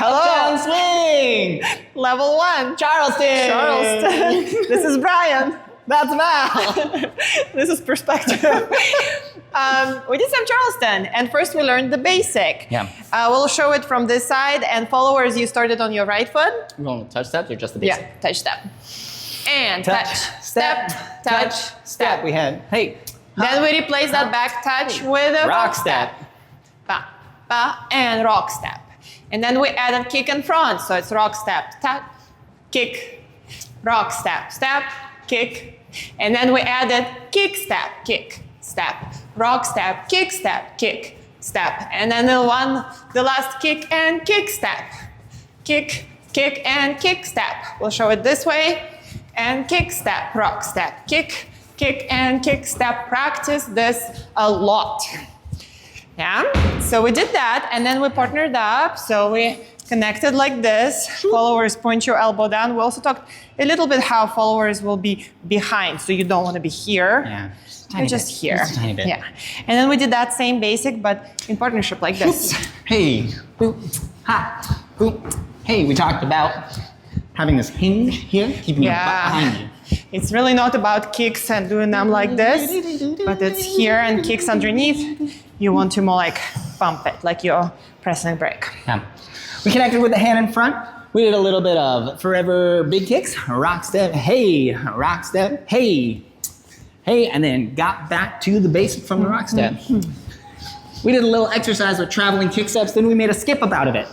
Hello. Uptown Swing. Level 1. Charleston. Charleston. This is Brian. That's Val. This is perspective. We did some Charleston, and first we learned the basic. Yeah. We'll show it from this side, and followers, you started on your right foot. We're going to touch steps or just the basic? Yeah, touch step. And touch, step, touch, step. We had, hey. Then we replace that back touch with a rock step. Ba, ba, and rock step. And then we added kick in front, so it's rock step, tap, kick, rock step, step, kick. And then we added kick step, step, rock step, kick step, step. And then the last kick and kick step. Kick, kick, and kick step. We'll show it this way. And kick step, rock step, kick, kick, and kick step. Practice this a lot. Yeah, so we did that, and then we partnered up. So we connected like this. Followers, point your elbow down. We also talked a little bit how followers will be behind, so you don't want to be here. Yeah, You're just here. Just a tiny bit. Yeah, and then we did that same basic, but in partnership like this. Hey, boop, ha, boop. Hey, we talked about having this hinge here, keeping your butt behind you. It's really not about kicks and doing them like this, but it's here and kicks underneath. You want to more like bump it, like you're pressing a brake. Yeah. We connected with the hand in front. We did a little bit of forever big kicks, rock step, hey, hey, and then got back to the basic from the rock step. We did a little exercise with traveling kick steps, then we made a skip up out of it.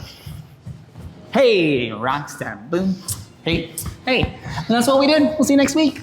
Hey, rock step, boom, hey, hey. And that's what we did. We'll see you next week.